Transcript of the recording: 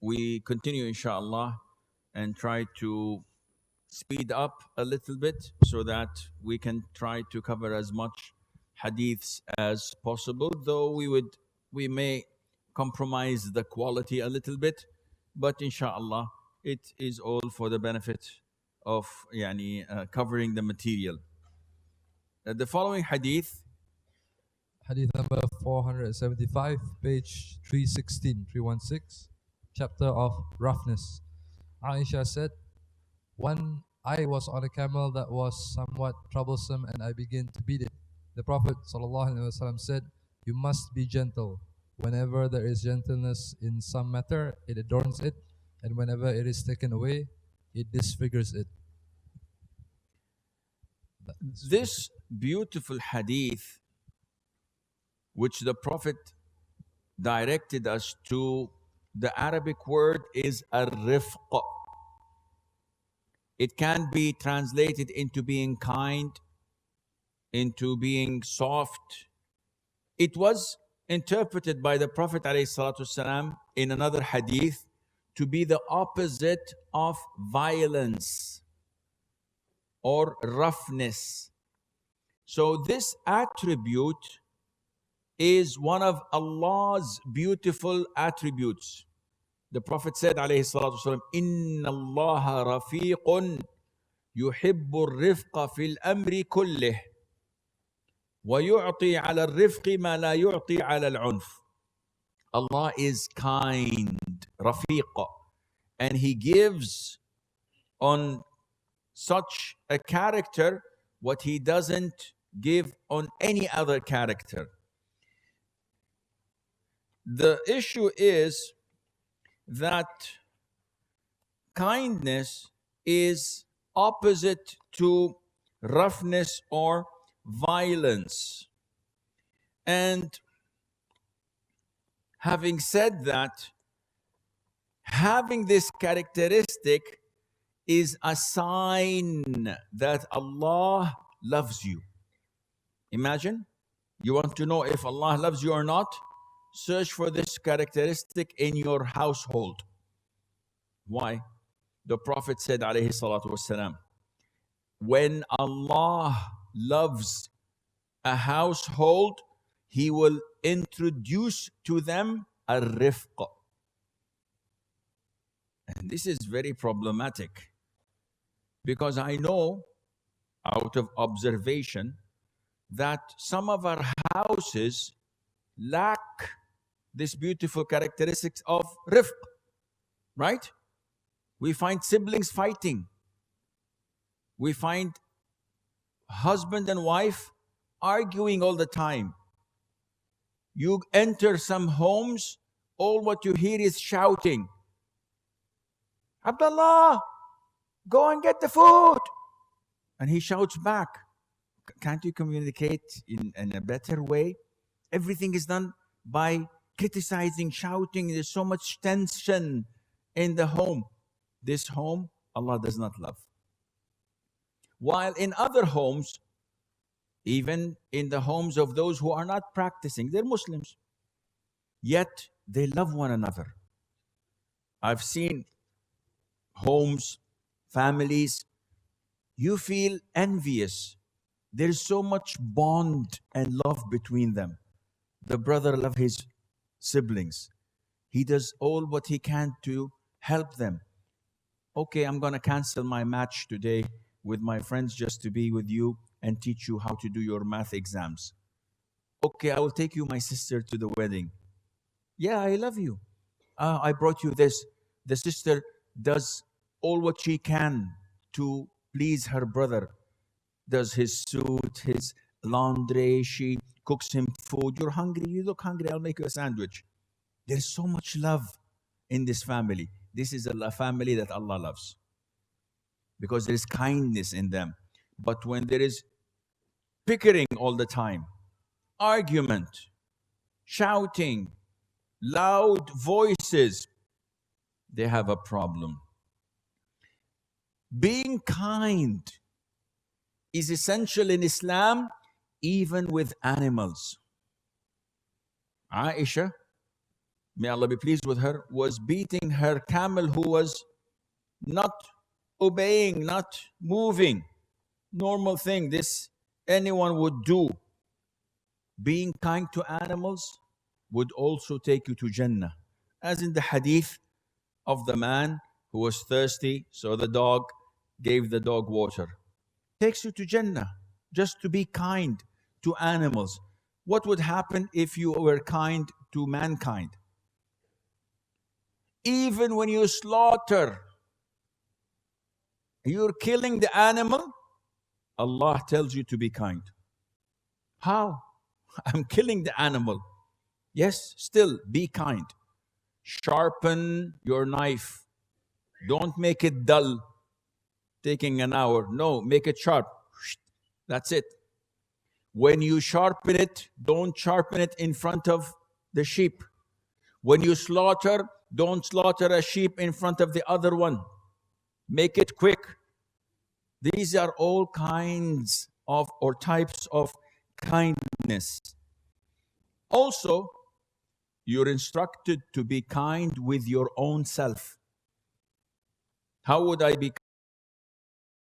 we continue inshallah and try to speed up a little bit so that we can try to cover as much hadiths as possible, though we may compromise the quality a little bit, but inshallah it is all for the benefit of covering the material. The following hadith, Hadith number 475, page 316, chapter of roughness. Aisha said, I was on a camel that was somewhat troublesome and I began to beat it. The Prophet ﷺ said, "You must be gentle. Whenever there is gentleness in some matter, it adorns it, and whenever it is taken away, it disfigures it." this beautiful hadith which the Prophet directed us to, the Arabic word is ar-rifq. It can be translated into being kind, into being soft. It was interpreted by the Prophet ﷺ in another hadith to be the opposite of violence or roughness. So this attribute is one of Allah's beautiful attributes. The Prophet said, alayhi salatu wasalam, "Inna Allah rafiqun yuhibbu al-rifqa fil amri kullih wa yu'ti ala al-rifqi ma la yu'ti ala al-'unf." Allah is kind, rafiq, and He gives on such a character what He doesn't give on any other character. The issue is that kindness is opposite to roughness or violence. And having said that, having this characteristic is a sign that Allah loves you. Imagine, you want to know if Allah loves you or not? Search for this characteristic in your household. Why? The Prophet said, alayhi salatu wasalam, when Allah loves a household, He will introduce to them a rifq. And this is very problematic because I know out of observation that some of our houses lack this beautiful characteristics of rifq, right? We find siblings fighting. We find husband and wife arguing all the time. You enter some homes, all what you hear is shouting. Abdullah, go and get the food. And he shouts back. Can't you communicate in a better way? Everything is done by criticizing, shouting. There's so much tension in the home. This home, Allah does not love. While in other homes, even in the homes of those who are not practicing, they're Muslims, yet they love one another. I've seen homes, families, you feel envious. There's so much bond and love between them. The brother loves his siblings. He does all what he can to help them. Okay, I'm going to cancel my match today with my friends just to be with you and teach you how to do your math exams. Okay, I will take you, my sister, to the wedding. Yeah, I love you. I brought you this. The sister does all what she can to please her brother. Does his suit, his laundry, she cooks him food. You're hungry, you look hungry, I'll make you a sandwich. There's so much love in this family. This is a family that Allah loves because there is kindness in them. But when there is bickering all the time, argument, shouting, loud voices, they have a problem. Being kind is essential in Islam, even with animals. Aisha may Allah be pleased with her, was beating her camel who was not obeying, not moving. Normal thing, this anyone would do. Being kind to animals would also take you to Jannah. As in the hadith of the man who was thirsty, so the dog gave the dog water. Takes you to Jannah, just to be kind to animals. What would happen if you were kind to mankind? Even when you slaughter, you're killing the animal, Allah tells you to be kind. How? I'm killing the animal. Yes, still be kind. Sharpen your knife. Don't make it dull, taking an hour. No, make it sharp. That's it. When you sharpen it, don't sharpen it in front of the sheep. When you slaughter, don't slaughter a sheep in front of the other one. Make it quick. These are all kinds of or types of kindness. Also, you're instructed to be kind with your own self. How would I be